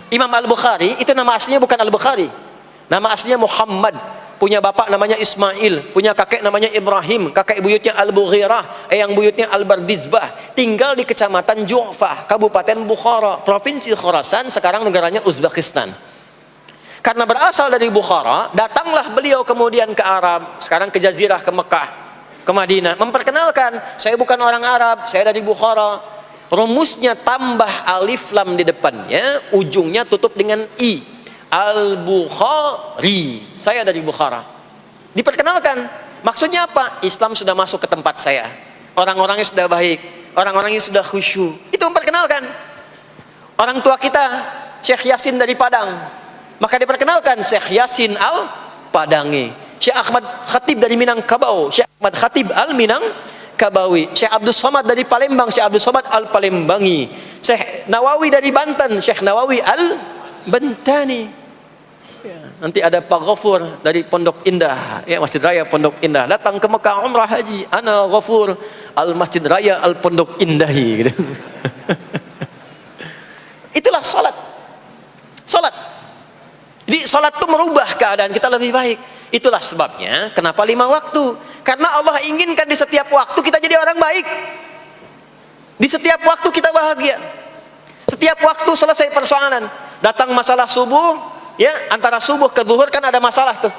Imam Al-Bukhari itu nama aslinya bukan Al-Bukhari. Nama aslinya Muhammad. Punya bapak namanya Ismail, punya kakek namanya Ibrahim, kakek buyutnya Al-Bughirah, yang buyutnya Al-Bardizbah. Tinggal di kecamatan Ju'fah, Kabupaten Bukhara, Provinsi Khorasan, sekarang negaranya Uzbekistan. Karena berasal dari Bukhara, datanglah beliau kemudian ke Arab, sekarang ke Jazirah, ke Mekah, ke Madinah, memperkenalkan, saya bukan orang Arab, saya dari Bukhara. Rumusnya tambah alif lam di depannya, ujungnya tutup dengan i. Al-Bukhari, saya dari Bukhara. Diperkenalkan, maksudnya apa? Islam sudah masuk ke tempat saya, orang-orangnya sudah baik, orang-orangnya sudah khusyuk. Itu memperkenalkan. Orang tua kita Syekh Yasin dari Padang, maka diperkenalkan Syekh Yasin Al-Padangi. Syekh Ahmad Khatib dari Minangkabau, Syekh Ahmad Khatib Al-Minangkabawi. Syekh Abdul Somad dari Palembang, Syekh Abdul Somad Al-Palembangi. Syekh Nawawi dari Banten, Syekh Nawawi Al-Bantani. Ya, nanti ada Pak Ghafur dari Pondok Indah, ya, Masjid Raya Pondok Indah, datang ke Mekah umrah haji, ana Ghafur al Masjid Raya al Pondok Indahi gitu. Itulah salat. Salat. Jadi salat itu merubah keadaan kita lebih baik. Itulah sebabnya kenapa 5 waktu. Karena Allah inginkan di setiap waktu kita jadi orang baik. Di setiap waktu kita bahagia. Setiap waktu selesai persoalan. Datang masalah subuh, ya, antara subuh ke zuhur kan ada masalah tuh.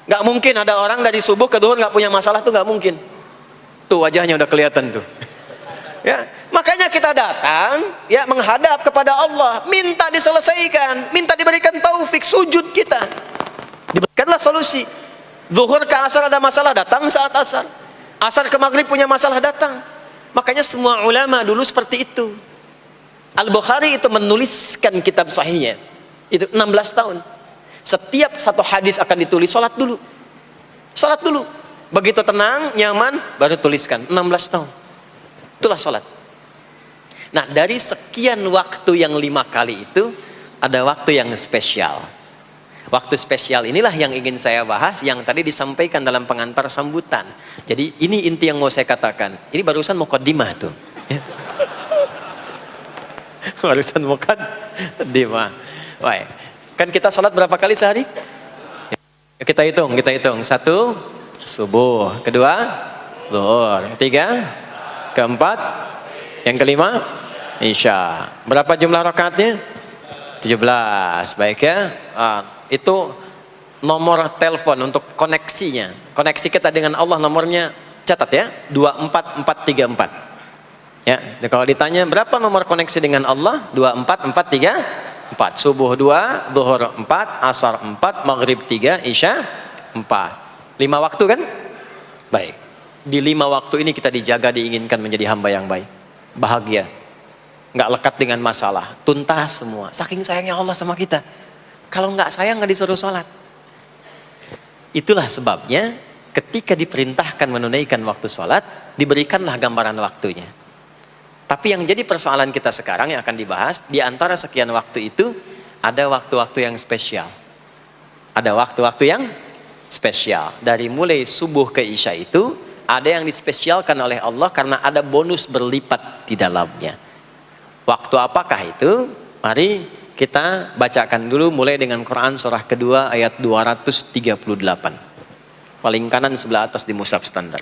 Nggak mungkin ada orang dari subuh ke zuhur nggak punya masalah tuh, nggak mungkin. Tuh wajahnya udah kelihatan tuh. Ya, makanya kita datang, ya, menghadap kepada Allah, minta diselesaikan, minta diberikan taufik, sujud kita. Diberikanlah solusi. Zuhur ke asar ada masalah, datang saat asar. Asar ke maghrib punya masalah, datang. Makanya semua ulama dulu seperti itu. Al-Bukhari itu menuliskan kitab sahihnya. Itu 16 tahun. Setiap satu hadis akan ditulis, sholat dulu. Sholat dulu. Begitu tenang, nyaman, baru tuliskan. 16 tahun. Itulah sholat. Nah, dari sekian waktu yang 5 kali itu, ada waktu yang spesial. Waktu spesial inilah yang ingin saya bahas, yang tadi disampaikan dalam pengantar sambutan. Jadi ini inti yang mau saya katakan. Ini barusan muqaddimah tuh. Barusan muqaddimah. Baik. Kan kita sholat berapa kali sehari? Kita hitung. 1, subuh. 2, zuhur. 3, keempat. Yang kelima, isya. Berapa jumlah rakaatnya? 17. Baik ya. Itu nomor telepon untuk koneksinya. Koneksi kita dengan Allah nomornya catat ya. 24434. Ya, kalau ditanya berapa nomor koneksi dengan Allah? 24434. Subuh 2, zuhur 4, asar 4, maghrib 3, isya 4. 5 waktu kan? Baik. Di 5 waktu ini kita dijaga, diinginkan menjadi hamba yang baik, bahagia, nggak lekat dengan masalah, tuntas semua. Saking sayangnya Allah sama kita. Kalau nggak sayang nggak disuruh sholat. Itulah sebabnya ketika diperintahkan menunaikan waktu sholat, diberikanlah gambaran waktunya. Tapi yang jadi persoalan kita sekarang yang akan dibahas, di antara sekian waktu itu, ada waktu-waktu yang spesial. Ada waktu-waktu yang spesial. Dari mulai subuh ke isya itu, ada yang dispesialkan oleh Allah karena ada bonus berlipat di dalamnya. Waktu apakah itu? Mari kita bacakan dulu mulai dengan Quran surah kedua ayat 238. Paling kanan sebelah atas di mushaf standar.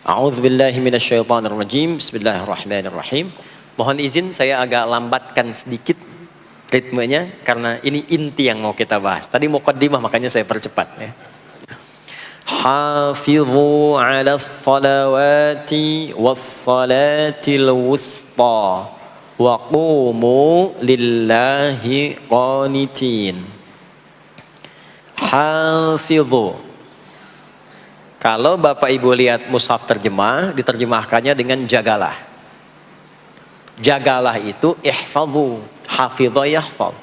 A'udzubillahi minasyaitonirrajim. Bismillahirrahmanirrahim. Mohon izin saya agak lambatkan sedikit ritmenya karena ini inti yang mau kita bahas. Tadi muqaddimah makanya saya percepat ya. Hafizu 'alas salawati was salatil wusta wa qumu lillahi qanitin. Hafizu. Kalau Bapak Ibu lihat mushaf terjemah, diterjemahkannya dengan jagalah. Jagalah itu ihfadhu, hafidha yahfadh.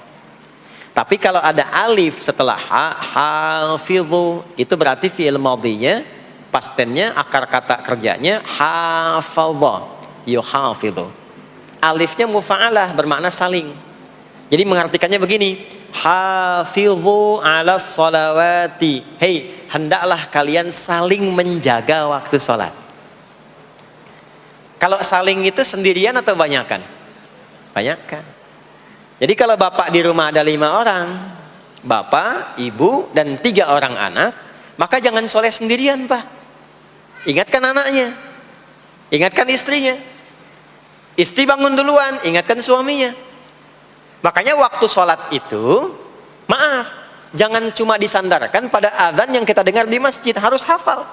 Tapi kalau ada alif setelah ha, hafidhu, itu berarti fi'il madhinya, past tense-nya, akar kata kerjanya hafadha, yuhafidhu. Alifnya mufa'alah, bermakna saling. Jadi mengartikannya begini, hafidhu 'alas salawati. Hei, hendaklah kalian saling menjaga waktu sholat. Kalau saling itu sendirian atau banyakan? Banyakan. Jadi kalau bapak di rumah ada 5 orang, bapak, ibu, dan 3 orang anak, maka jangan soleh sendirian, Pak. Ingatkan anaknya, ingatkan istrinya. Istri bangun duluan, ingatkan suaminya. Makanya waktu sholat itu, maaf, jangan cuma disandarkan pada azan yang kita dengar di masjid, harus hafal.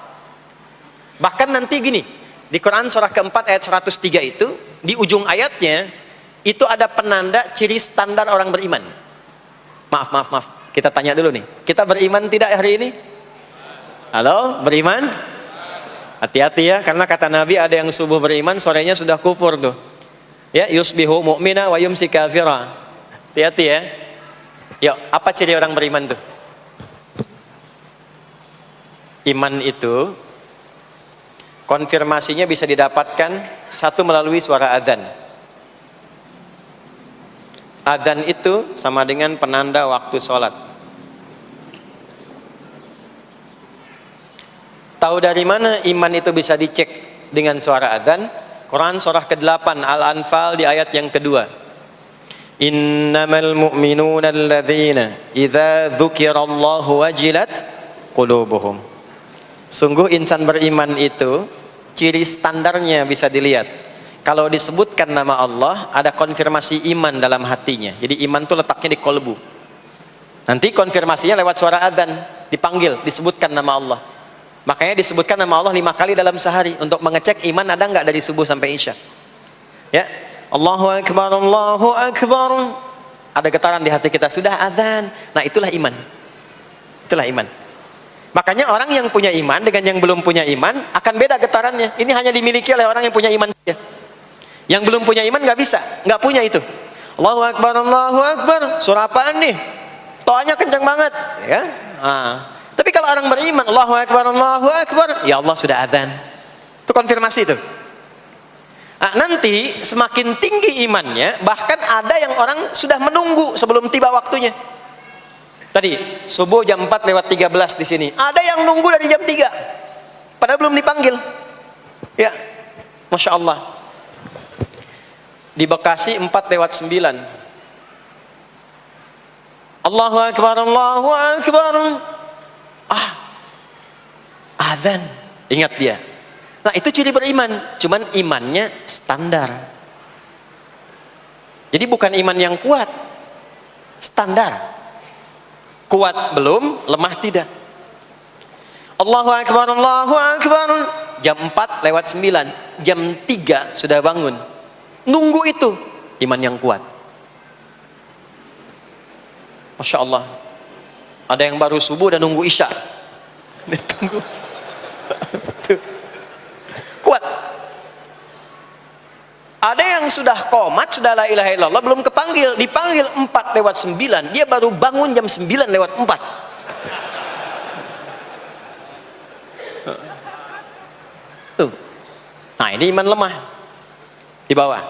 Bahkan nanti gini, di Quran surah keempat ayat 103 itu, di ujung ayatnya, itu ada penanda ciri standar orang beriman. Maaf, kita tanya dulu nih, kita beriman tidak hari ini? Halo, beriman? Hati-hati ya, karena kata Nabi ada yang subuh beriman, sorenya sudah kufur tuh. Ya, yusbihu mu'mina wa yumsi kafira. Hati-hati ya. Yuk, apa ciri orang beriman tuh? Iman itu konfirmasinya bisa didapatkan satu melalui suara adzan. Adzan itu sama dengan penanda waktu sholat. Tahu dari mana iman itu bisa dicek dengan suara adzan? Quran surah ke-8 Al-Anfal di ayat yang kedua. Innamal mu'minuna alladzina idza dzukirallahu wajilat qulubuhum. Sungguh insan beriman itu ciri standarnya bisa dilihat. Kalau disebutkan nama Allah, ada konfirmasi iman dalam hatinya. Jadi iman itu letaknya di kolbu. Nanti konfirmasinya lewat suara adzan, dipanggil, disebutkan nama Allah. Makanya disebutkan nama Allah 5 kali dalam sehari untuk mengecek iman ada nggak dari subuh sampai isya. Ya, Allahu Akbar, Allahu Akbar. Ada getaran di hati kita, sudah adzan. Nah, itulah iman. Itulah iman. Makanya orang yang punya iman dengan yang belum punya iman akan beda getarannya. Ini hanya dimiliki oleh orang yang punya iman saja. Yang belum punya iman nggak bisa, nggak punya itu. Allahu Akbar, Allahu Akbar. Surah apaan nih? Toanya kencang banget, ya. Tapi kalau orang beriman, Allahu Akbar, Allahu Akbar, ya Allah sudah adzan. Itu konfirmasi itu. Nanti semakin tinggi imannya, bahkan ada yang orang sudah menunggu sebelum tiba waktunya. Tadi subuh jam 4 lewat 13 di sini. Ada yang nunggu dari jam 3. Padahal belum dipanggil. Ya. Masya Allah. Di Bekasi 4 lewat 9. Allahu Akbar, Allahu Akbar. Adzan. Ingat dia. Nah, itu ciri beriman. Cuman imannya standar. Jadi bukan iman yang kuat. Standar. Kuat belum, lemah tidak. Allahu Akbar, Allahu Akbar. Jam 4 lewat 9. Jam 3 sudah bangun. Nunggu itu. Iman yang kuat. Masya Allah. Ada yang baru subuh dan nunggu isya. Tunggu. Kuat. Ada yang sudah qomat, sudah la ilaha illallah, belum kepanggil, dipanggil 4 lewat 9, dia baru bangun jam 9 lewat 4. Tuh. Nah, ini iman lemah di bawah.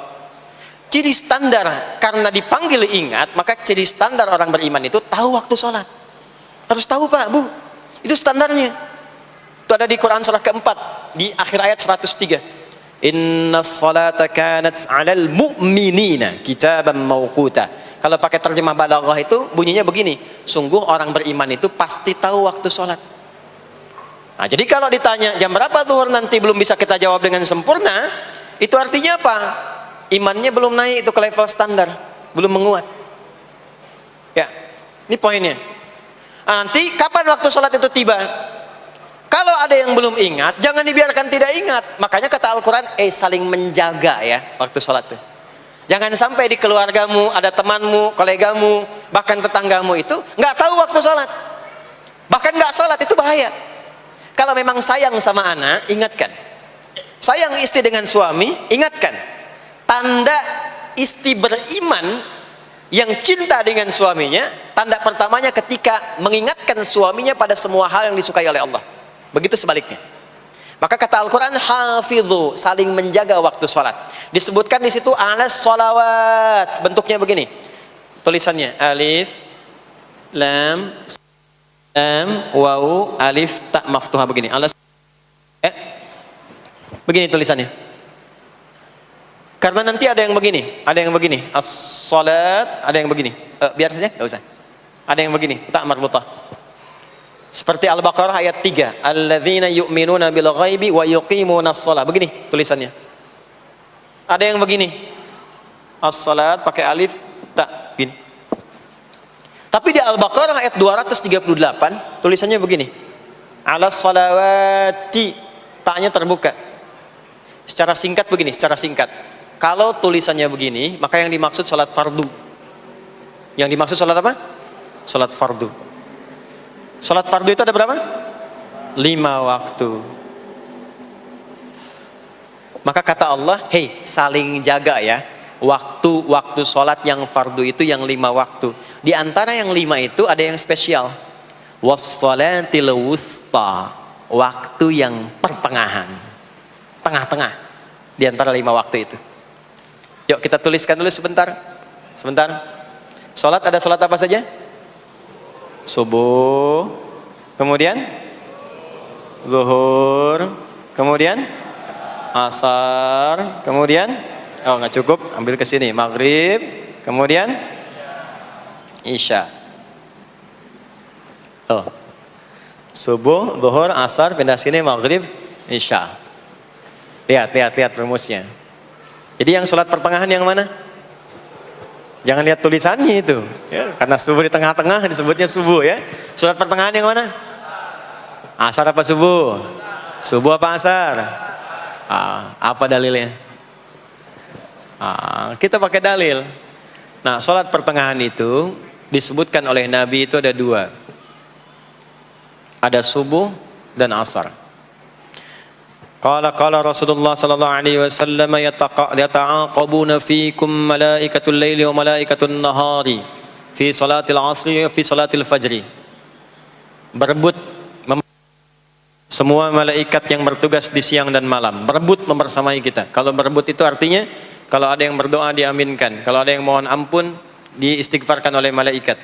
Ciri standar, karena dipanggil ingat, maka ciri standar orang beriman itu tahu waktu sholat. Harus tahu, Pak, Bu. Itu standarnya. Itu ada di Quran surah keempat di akhir ayat 103. Innas salata kanat 'alal mu'minina kitaban mauquta. Kalau pakai terjemah balaghah itu bunyinya begini, sungguh orang beriman itu pasti tahu waktu sholat. Nah, jadi kalau ditanya jam berapa zuhur nanti belum bisa kita jawab dengan sempurna, itu artinya apa? Imannya belum naik itu ke level standar, belum menguat. Ya, ini poinnya. Nah, nanti kapan waktu sholat itu tiba? Kalau ada yang belum ingat, jangan dibiarkan tidak ingat. Makanya kata Al-Quran, saling menjaga ya waktu sholat itu. Jangan sampai di keluargamu, ada temanmu, kolegamu, bahkan tetanggamu itu nggak tahu waktu sholat. Bahkan nggak sholat, itu bahaya. Kalau memang sayang sama anak, ingatkan. Sayang istri dengan suami, ingatkan. Tanda istri beriman yang cinta dengan suaminya, tanda pertamanya ketika mengingatkan suaminya pada semua hal yang disukai oleh Allah. Begitu sebaliknya. Maka kata Al-Quran, hafidhu, saling menjaga waktu sholat. Disebutkan di situ alas sholawat. Bentuknya begini. Tulisannya alif, lam, waw, alif, ta maftuha begini. Alas, begini tulisannya. Karena nanti ada yang begini, as-salat, ada yang begini. Biar saja, enggak usah. Ada yang begini, tak marbutah. Seperti Al-Baqarah ayat 3, alladzina yu'minuna bil ghaibi wa yuqimunas shalah. Begini tulisannya. Ada yang begini, as-salat pakai alif tak bin. Tapi di Al-Baqarah ayat 238 tulisannya begini, alas salawati, taknya terbuka. Secara singkat begini, secara singkat. Kalau tulisannya begini, maka yang dimaksud salat fardu. Yang dimaksud salat apa? Salat fardu. Salat fardu itu ada berapa? 5 waktu. Maka kata Allah, hei, saling jaga ya. Waktu salat yang fardu itu yang 5 waktu. Di antara yang 5 itu ada yang spesial. Was-salatil wusta, waktu yang pertengahan. Tengah-tengah di antara 5 waktu itu. Yuk kita tuliskan dulu sebentar. Salat ada salat apa saja? Subuh, kemudian zuhur, kemudian asar, kemudian nggak cukup, ambil ke sini, maghrib, kemudian isya. Subuh, zuhur, asar, pindah sini, maghrib, isya. Lihat rumusnya. Jadi yang sholat pertengahan yang mana? Jangan lihat tulisannya itu, ya, karena subuh di tengah-tengah disebutnya subuh ya. Sholat pertengahan yang mana? Asar apa subuh? Subuh apa asar? Apa dalilnya? Kita pakai dalil. Nah, sholat pertengahan itu disebutkan oleh Nabi itu ada 2. Ada subuh dan asar. Qala Rasulullah sallallahu alaihi wasallam yata'aqabuna fiikum malaikatul laili wa malaikatun nahari fi salatil asri wa fi salatil fajri. Berebut semua malaikat yang bertugas di siang dan malam, berebut membersamai kita. Kalau berebut itu artinya kalau ada yang berdoa diaminkan, kalau ada yang mohon ampun diistighfarkan oleh malaikat.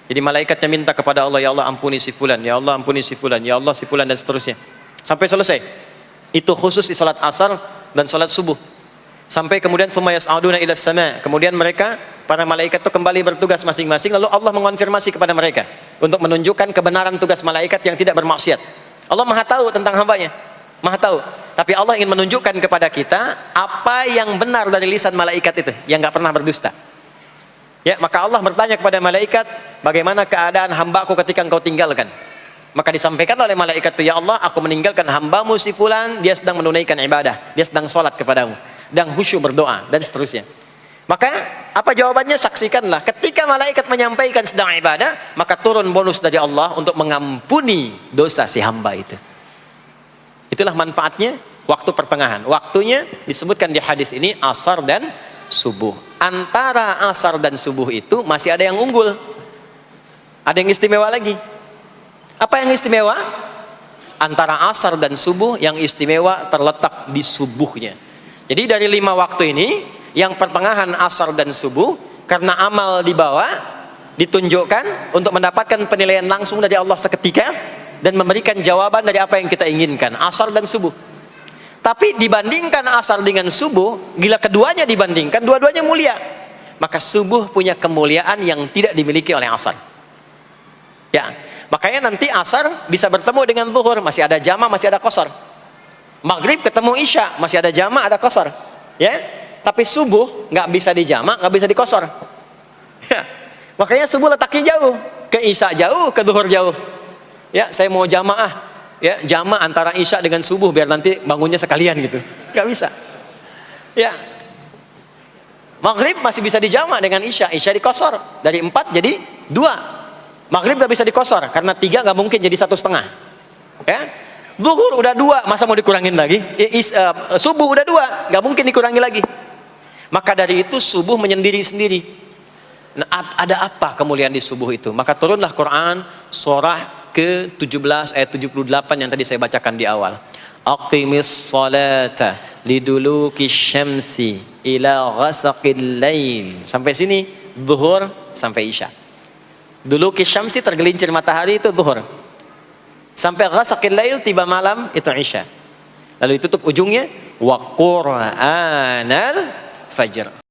Jadi malaikatnya minta kepada Allah, ya Allah ampuni si fulan, ya Allah ampuni si fulan, ya Allah si fulan, dan seterusnya sampai selesai. Itu khusus di salat asar dan salat subuh. Sampai kemudian thumma yas'aduna ila sama', kemudian mereka para malaikat itu kembali bertugas masing-masing, lalu Allah mengonfirmasi kepada mereka untuk menunjukkan kebenaran tugas malaikat yang tidak bermaksiat. Allah Maha tahu tentang hambanya, Maha tahu. Tapi Allah ingin menunjukkan kepada kita apa yang benar dari lisan malaikat itu, yang nggak pernah berdusta. Ya, maka Allah bertanya kepada malaikat, bagaimana keadaan hambaku ketika engkau tinggalkan? Maka disampaikan oleh malaikat itu, ya Allah, aku meninggalkan hambamu si fulan, dia sedang menunaikan ibadah, dia sedang sholat kepadamu, dan khusyuk berdoa, dan seterusnya. Maka apa jawabannya? Saksikanlah, ketika malaikat menyampaikan sedang ibadah, maka turun bonus dari Allah untuk mengampuni dosa si hamba itu. Itulah manfaatnya waktu pertengahan. Waktunya disebutkan di hadis ini asar dan subuh. Antara asar dan subuh itu masih ada yang unggul, ada yang istimewa lagi. Apa yang istimewa? Antara asar dan subuh yang istimewa terletak di subuhnya. Jadi dari 5 waktu ini, yang pertengahan asar dan subuh, karena amal di bawah ditunjukkan untuk mendapatkan penilaian langsung dari Allah seketika dan memberikan jawaban dari apa yang kita inginkan, asar dan subuh. Tapi dibandingkan asar dengan subuh, bila keduanya dibandingkan, dua-duanya mulia. Maka subuh punya kemuliaan yang tidak dimiliki oleh asar. Ya, makanya nanti asar bisa bertemu dengan zuhur, masih ada jama, masih ada qasar. Maghrib ketemu isya, masih ada jama, ada qasar. Ya, tapi subuh nggak bisa di jama, nggak bisa di qasar. Ya. Makanya subuh letaknya jauh, ke isya jauh, ke zuhur jauh. Ya, saya mau jamaah, ya jama antara isya dengan subuh biar nanti bangunnya sekalian gitu, nggak bisa. Ya, maghrib masih bisa di jama dengan isya, isya di qasar dari 4 jadi 2. Maghrib gak bisa dikosor karena 3 gak mungkin jadi 1,5. Ya, zuhur udah 2, masa mau dikurangin lagi? Subuh udah 2, gak mungkin dikurangi lagi. Maka dari itu subuh menyendiri sendiri. Nah, ada apa kemuliaan di subuh itu? Maka turunlah Quran surah ke-17 ayat 78 yang tadi saya bacakan di awal. Aqimis salata liduluki syamsi ila ghasaqil lail. Sampai sini zuhur sampai isya. Dulu kisyamsi tergelincir matahari itu zuhur. Sampai ghasaqil lail tiba malam itu isya. Lalu ditutup ujungnya wa qur'anal Fajr.